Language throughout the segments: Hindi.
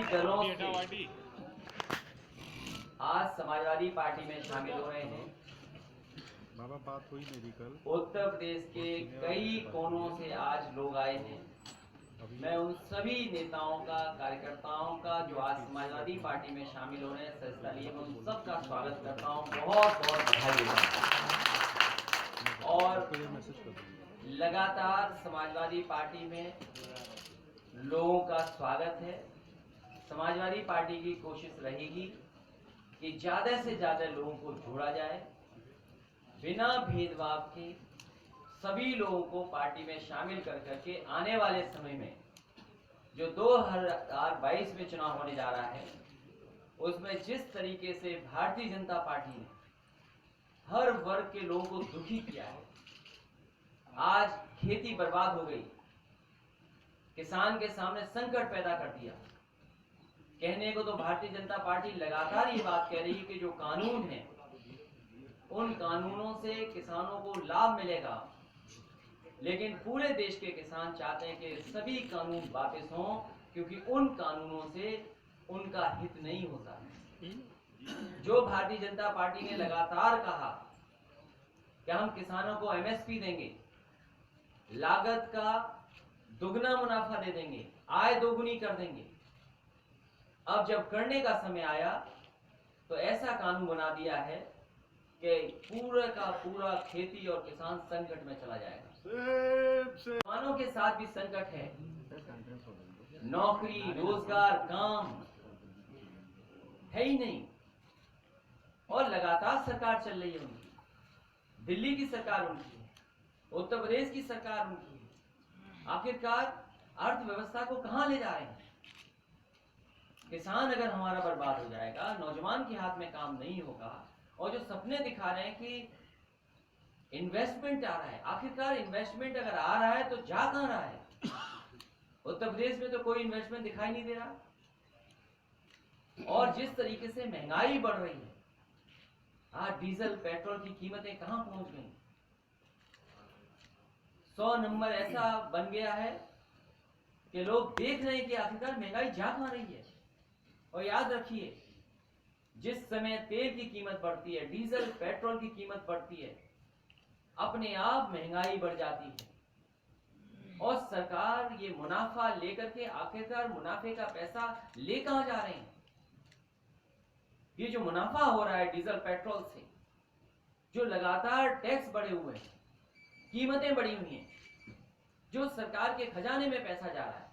दलों से आज समाजवादी पार्टी में शामिल हो रहे हैं। बाबा बात हुई मेरी कल। उत्तर प्रदेश के कई कोनों से आज लोग आए हैं। मैं उन सभी नेताओं का, कार्यकर्ताओं का जो आज समाजवादी पार्टी में शामिल हो रहे हैं, संस्था लिए मैं उन सबका स्वागत करता हूँ। बहुत बहुत बधाई देता हूँ। और लगातार समाजवादी पार्टी में लोगों का स्वागत है। समाजवादी पार्टी की कोशिश रहेगी कि ज़्यादा से ज़्यादा लोगों को जोड़ा जाए, बिना भेदभाव के सभी लोगों को पार्टी में शामिल कर करके आने वाले समय में जो 2022 में चुनाव होने जा रहा है, उसमें जिस तरीके से भारतीय जनता पार्टी ने हर वर्ग के लोगों को दुखी किया है, आज खेती बर्बाद हो गई, किसान के सामने संकट पैदा कर दिया। कहने को तो भारतीय जनता पार्टी लगातार ये बात कह रही है कि जो कानून है उन कानूनों से किसानों को लाभ मिलेगा, लेकिन पूरे देश के किसान चाहते हैं कि सभी कानून वापस हों, क्योंकि उन कानूनों से उनका हित नहीं होता। जो भारतीय जनता पार्टी ने लगातार कहा कि हम किसानों को एमएसपी देंगे, लागत का दुगना मुनाफा दे देंगे, आय दोगुनी कर देंगे, अब जब करने का समय आया तो ऐसा कानून बना दिया है कि पूरा का पूरा खेती और किसान संकट में चला जाएगा। किसानों के साथ भी संकट है, नौकरी, रोजगार, काम है ही नहीं, और लगातार सरकार चल रही है उनकी। दिल्ली की सरकार उनकी है, उत्तर प्रदेश की सरकार उनकी है। आखिरकार अर्थव्यवस्था को कहां ले जा रहे हैं? किसान अगर हमारा बर्बाद हो जाएगा, नौजवान के हाथ में काम नहीं होगा, और जो सपने दिखा रहे हैं कि इन्वेस्टमेंट आ रहा है, आखिरकार इन्वेस्टमेंट अगर आ रहा है तो जा कहां रहा है? उत्तर प्रदेश में तो कोई इन्वेस्टमेंट दिखाई नहीं दे रहा। और जिस तरीके से महंगाई बढ़ रही है, आज डीजल पेट्रोल की कीमतें कहां पहुंच गई? 100 नंबर ऐसा बन गया है कि लोग देख रहे हैं कि आखिरकार महंगाई जा कहां रही है। और याद रखिए, जिस समय तेल की कीमत बढ़ती है, डीजल पेट्रोल की कीमत बढ़ती है, अपने आप महंगाई बढ़ जाती है, और सरकार ये मुनाफा लेकर के आखिरकार मुनाफे का पैसा ले कहां जा रहे हैं? ये जो मुनाफा हो रहा है डीजल पेट्रोल से, जो लगातार टैक्स बढ़े हुए हैं, कीमतें बढ़ी हुई हैं, जो सरकार के खजाने में पैसा जा रहा है।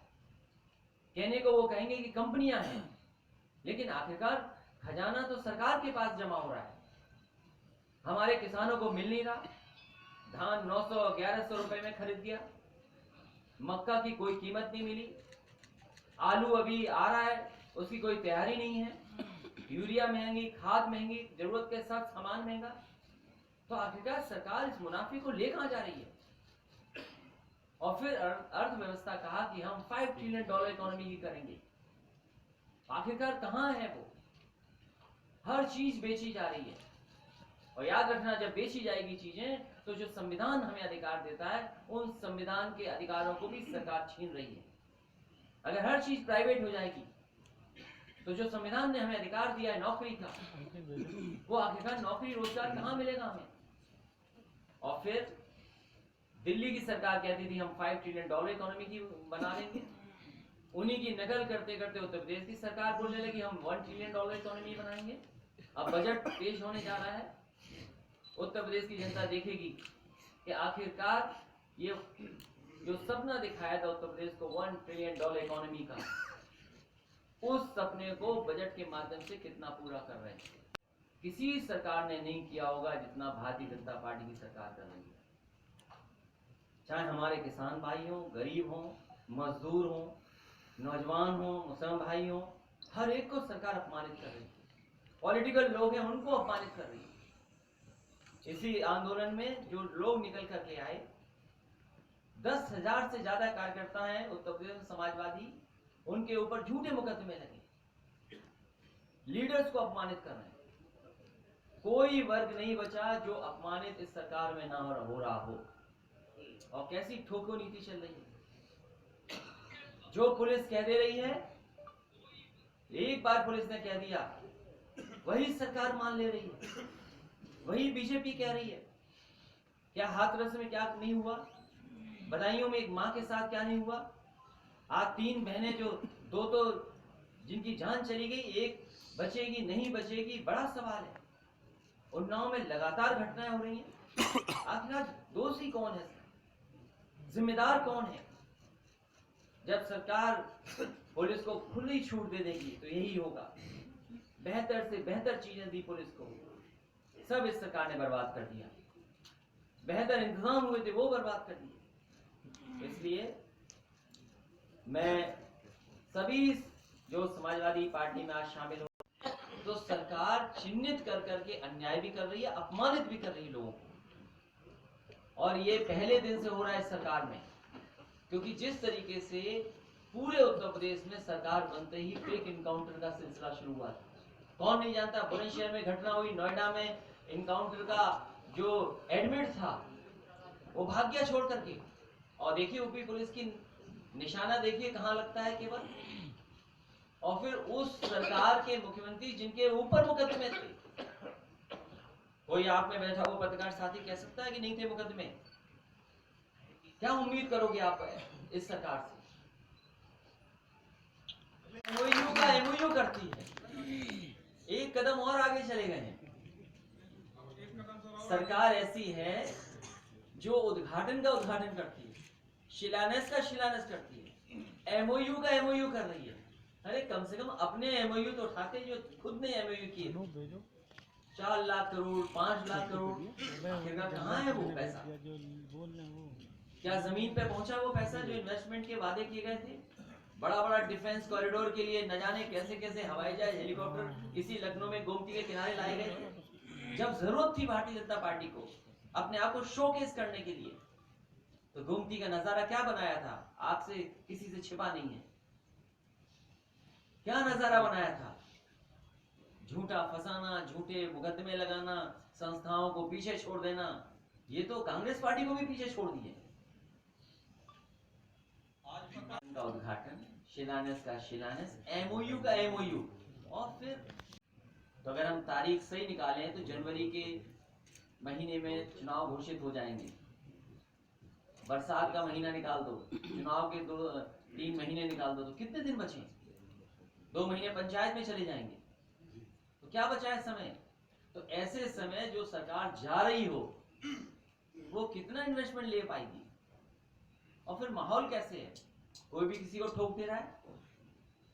कहने को वो कहेंगे कि कंपनियां हैं, लेकिन आखिरकार खजाना तो सरकार के पास जमा हो रहा है। हमारे किसानों को मिल नहीं रहा। धान 900-1100 रुपए में खरीद दिया, मक्का की कोई कीमत नहीं मिली, आलू अभी आ रहा है, उसकी कोई तैयारी नहीं है, यूरिया महंगी, खाद महंगी, जरूरत के साथ सामान महंगा। तो आखिरकार सरकार इस मुनाफे को ले कहां जा रही है? और फिर अर्थव्यवस्था कहा कि हम $5 ट्रिलियन इकोनॉमी की करेंगे। आखिरकार कहां है वो? हर चीज बेची जा रही है। और याद रखना, जब बेची जाएगी चीजें तो जो संविधान हमें अधिकार देता है, उन संविधान के अधिकारों को भी सरकार छीन रही है। अगर हर चीज प्राइवेट हो जाएगी तो जो संविधान ने हमें अधिकार दिया है नौकरी का, वो आखिरकार नौकरी रोजगार कहां मिलेगा हमें? और फिर दिल्ली की सरकार कहती थी हम $5 ट्रिलियन इकोनॉमी की बना लेंगे, उन्हीं की नकल करते करते उत्तर प्रदेश की सरकार बोलने लगी हम $1 ट्रिलियन इकोनॉमी बनाएंगे। अब बजट पेश होने जा रहा है, उत्तर प्रदेश की जनता देखेगी कि आखिरकार ये जो सपना दिखाया था उत्तर प्रदेश को $1 ट्रिलियन इकोनॉमी का, उस सपने को बजट के माध्यम से कितना पूरा कर रहे हैं। किसी सरकार ने नहीं किया होगा जितना भारतीय जनता पार्टी की सरकार कर रही है। चाहे हमारे किसान भाई हों, गरीब हों, मजदूर हों, नौजवान हों, मुसलमान भाई हों, हर एक को सरकार अपमानित कर रही है। पॉलिटिकल लोग हैं उनको अपमानित कर रही है। इसी आंदोलन में जो लोग निकल करके आए, 10,000 से ज्यादा कार्यकर्ता हैं उत्तर प्रदेश में समाजवादी, उनके ऊपर झूठे मुकदमे लगे, लीडर्स को अपमानित कर रहे हैं। कोई वर्ग नहीं बचा जो अपमानित इस सरकार में ना हो रहा हो। और कैसी ठोको नीति चल रही है, जो पुलिस कह दे रही है एक बार पुलिस ने कह दिया, वही सरकार मान ले रही है, वही बीजेपी कह रही है। क्या हाथरस में क्या नहीं हुआ, बदायूं में एक मां के साथ क्या नहीं हुआ। आज 3 बहनें जो दो तो जिनकी जान चली गई, एक बचेगी नहीं बचेगी, बड़ा सवाल है। उन्नाव में लगातार घटनाएं हो रही हैं। आखिर दोषी कौन है, जिम्मेदार कौन है? जब सरकार पुलिस को खुली छूट दे देगी तो यही होगा। बेहतर से बेहतर चीजें दी पुलिस को, सब इस सरकार ने बर्बाद कर दिया। बेहतर इंतजाम हुए थे वो बर्बाद कर दिए। इसलिए मैं सभी जो समाजवादी पार्टी में आज शामिल हो, तो सरकार चिन्हित कर करके अन्याय भी कर रही है, अपमानित भी कर रही है लोगों को। और ये पहले दिन से हो रहा है सरकार में, क्योंकि जिस तरीके से पूरे उत्तर प्रदेश में सरकार बनते ही फेक इनकाउंटर का सिलसिला शुरू हुआ था। कौन नहीं जानता, बुलंदशहर में घटना हुई, नोएडा में इनकाउंटर का जो एडमिट था वो भाग गया छोड़ करके। और देखिए यूपी पुलिस की निशाना देखिए कहां लगता है केवल। और फिर उस सरकार के मुख्यमंत्री जिनके ऊपर मुकदमे थे, कोई आप में बैठा हुआ पत्रकार साथी कह सकता है कि नहीं थे मुकदमे? क्या उम्मीद करोगे आप इस सरकार से? एमओयू का एमओयू करती है, एक कदम और आगे चले गए हैं। सरकार ऐसी है जो उद्घाटन का उद्घाटन करती है, शिलान्यास का शिलान्यास करती है, एमओयू का एमओयू कर रही है। अरे कम से कम अपने एमओयू तो उठाते जो खुद ने एमओयू किए। 4 लाख करोड़ 5 लाख करोड़, आखिरकार कहाँ है वो पैसा? क्या जमीन पे पहुंचा वो पैसा जो इन्वेस्टमेंट के वादे किए गए थे? बड़ा बड़ा डिफेंस कॉरिडोर के लिए न जाने कैसे कैसे हवाई जहाज हेलीकॉप्टर इसी लखनऊ में गोमती के किनारे लाए गए थे। जब जरूरत थी भारतीय जनता पार्टी को अपने आप को शोकेस करने के लिए, तो गोमती का नजारा क्या बनाया था? आपसे किसी से छिपा नहीं है। क्या नजारा बनाया था? झूठा फंसाना, झूठे मुकदमे लगाना, संस्थाओं को पीछे छोड़ देना। ये तो कांग्रेस पार्टी को भी पीछे छोड़ दिए। का उद्घाटन, शिलान्यास का शिलान्यास, एमओयू का एमओयू। और फिर तो अगर हम तारीख सही निकालें तो जनवरी के महीने में चुनाव घोषित हो जाएंगे। बरसात का महीना निकाल दो, चुनाव के 2-3 महीने निकाल दो, तो कितने दिन बचे? 2 महीने पंचायत में चले जाएंगे, तो क्या बचा है समय? तो ऐसे समय जो सरकार जा रही हो वो कितना इन्वेस्टमेंट ले पाएगी? और फिर माहौल कैसे है? कोई भी किसी को ठोक दे रहा है।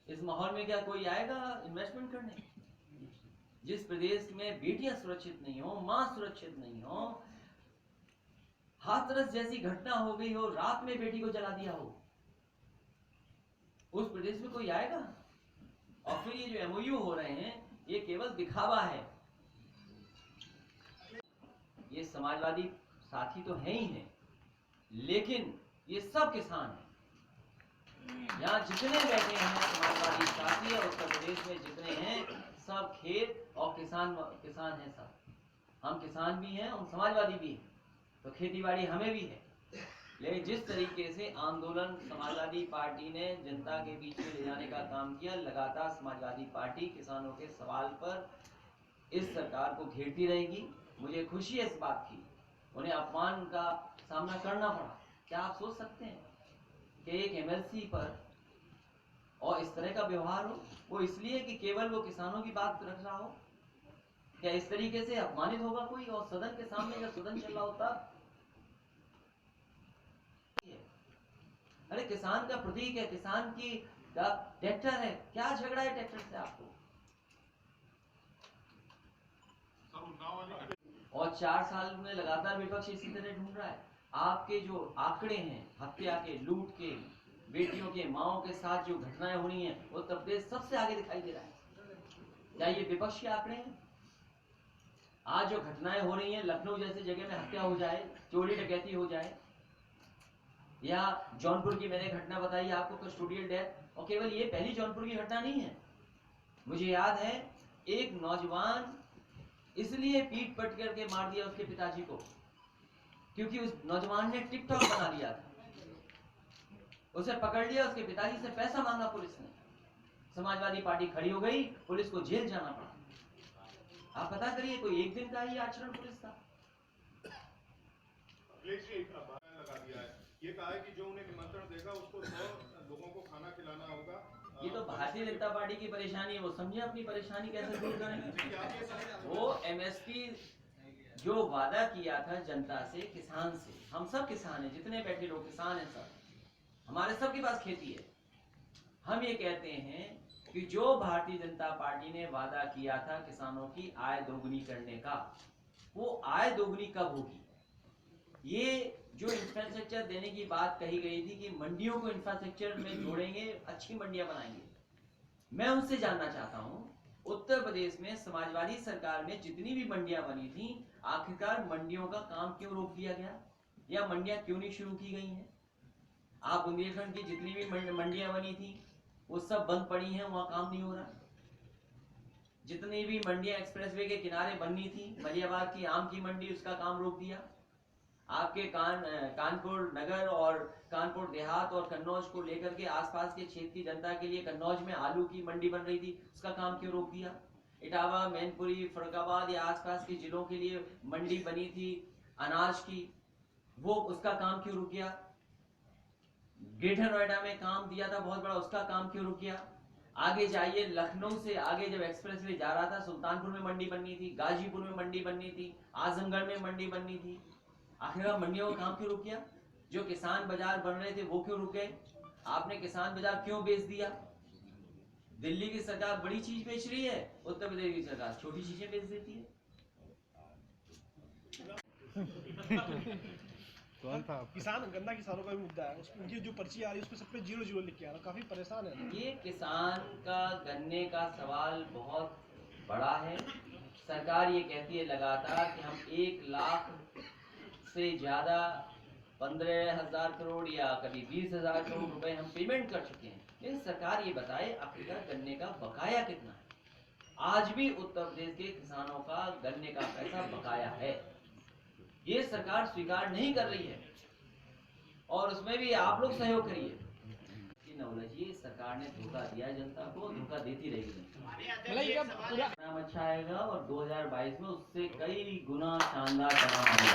इस माहौल में क्या कोई आएगा इन्वेस्टमेंट करने? जिस प्रदेश में बेटियां सुरक्षित नहीं हो, मां सुरक्षित नहीं हो, हाथरस जैसी घटना हो गई हो, रात में बेटी को जला दिया हो, उस प्रदेश में कोई आएगा? और फिर ये जो एमओयू हो रहे हैं ये केवल दिखावा है। ये समाजवादी साथी तो है ही है, लेकिन ये सब किसान हैं। यहाँ जितने बैठे हैं समाजवादी साथी और उत्तर प्रदेश में जितने हैं सब खेत और किसान हैं सब। हम किसान भी हैं, हम समाजवादी भी हैं, तो खेतीबाड़ी हमें भी है। लेकिन जिस तरीके से आंदोलन समाजवादी पार्टी ने जनता के बीच में ले जाने का काम किया, लगातार समाजवादी पार्टी किसानों के सवाल पर इस सरकार को घेरती रहेगी। मुझे खुशी है इस बात की, उन्हें अपमान का सामना करना पड़ा। क्या आप सोच सकते हैं कि एक एमएलसी पर और इस तरह का व्यवहार हो? वो इसलिए कि केवल वो किसानों की बात रख रहा हो? क्या इस तरीके से अपमानित होगा कोई? और सदन के सामने जब सदन चल रहा होता, अरे किसान का प्रतीक है, किसान की का ट्रैक्टर है, क्या झगड़ा है ट्रैक्टर से आपको? और 4 साल में लगातार विपक्ष इसी तरह ढूंढ रहा है। आपके जो आंकड़े हैं हत्या के, लूट के, बेटियों के, माओं के साथ जो घटनाएं हो रही हैं, उत्तर प्रदेश सबसे आगे दिखाई दे रहा है। क्या ये विपक्ष के आंकड़े हैं? आज जो घटनाएं हो रही हैं, लखनऊ जैसी जगह में हत्या हो जाए, चोरी डकैती हो जाए, या जौनपुर की मैंने घटना बताई आपको, कस्टोडियल डेथ। और केवल ये पहली जौनपुर की घटना नहीं है। मुझे याद है एक नौजवान इसलिए पीट पट करके मार दिया उसके पिताजी को, क्योंकि उस नौजवान ने टिकटॉक बना लिया था। उसे पकड़ लिया, उसके पिताजी से पैसा मांगा पुलिस ने। समाजवादी पार्टी खड़ी हो गई, पुलिस को जेल जाना पड़ा। आप पता करिए, कोई एक दिन का ही आचरण पुलिस का। लगा दिया है, ये कहा है कि जो उन्हें निमंत्रण देगा उसको 100 लोगों को खाना खिलाना होगा। ये तो भारतीय जनता पार्टी की परेशानी है, वो समझे अपनी परेशानी कैसे दूर करेंगे। वो एमएसपी जो वादा किया था जनता से, किसान से, हम सब किसान हैं, जितने बैठे लोग किसान हैं, सब हमारे सबके पास खेती है। हम ये कहते हैं कि जो भारतीय जनता पार्टी ने वादा किया था किसानों की आय दोगुनी करने का, वो आय दोगुनी कब होगी? ये जो इंफ्रास्ट्रक्चर देने की बात कही गई थी कि मंडियों को इंफ्रास्ट्रक्चर में जोड़ेंगे, अच्छी मंडियां बनाएंगे, मैं उनसे जानना चाहता हूं, उत्तर प्रदेश में समाजवादी सरकार में जितनी भी मंडियां बनी थी, आखिरकार मंडियों का काम क्यों रोक दिया गया, या मंडियां क्यों नहीं शुरू की गई हैं? आप बुंदेलखंड की जितनी भी मंडियां बनी थी वो सब बंद पड़ी हैं, वहां काम नहीं हो रहा। जितनी भी मंडियां एक्सप्रेसवे के किनारे बननी थी, मलियाबाद की आम की मंडी, उसका काम रोक दिया। आपके कानपुर नगर और कानपुर देहात और कन्नौज को लेकर के आसपास के क्षेत्र की जनता के लिए कन्नौज में आलू की मंडी बन रही थी, उसका काम क्यों रोक दिया? इटावा, मैनपुरी, फरुखाबाद या आसपास के जिलों के लिए मंडी बनी थी अनाज की, वो उसका काम क्यों रुक गया? ग्रेटर नोएडा में काम दिया था बहुत बड़ा, उसका काम क्यों रुक गया? आगे जाइए, लखनऊ से आगे जब एक्सप्रेसवे जा रहा था, सुल्तानपुर में मंडी बननी थी, गाजीपुर में मंडी बननी थी, आजमगढ़ में मंडी बननी थी, आखिरकार मंडियों का काम क्यों रुक गया? जो किसान बाजार बन रहे थे वो क्यों रुक गए? आपने किसान बाजार क्यों बेच दिया? दिल्ली की सरकार बड़ी चीज बेच रही है, उत्तर प्रदेश की सरकार छोटी चीजें बेच देती है। कौन था? किसान, गन्ना किसानों का भी मुद्दा है, उनकी जो पर्ची आ रही है उसमें सब पे 0-0 लिख के आ रहा, काफी परेशान है। ये किसान का गन्ने का सवाल बहुत बड़ा है। सरकार ये कहती है लगातार कि हम 1 लाख से ज्यादा 15,000 करोड़ या कभी 20,000 करोड़ रुपए हम पेमेंट कर चुके हैं, लेकिन सरकार ये बताए आखिरकार गन्ने का बकाया कितना है। आज भी उत्तर प्रदेश के किसानों का गन्ने का पैसा बकाया है, ये सरकार स्वीकार नहीं कर रही है, और उसमें भी आप लोग सहयोग करिए। नवलजी, सरकार ने धोखा दिया जनता को, धोखा देती रहेगी। नाम अच्छा आएगा और 2022 में उससे कई गुना शानदार परिणाम आएगा।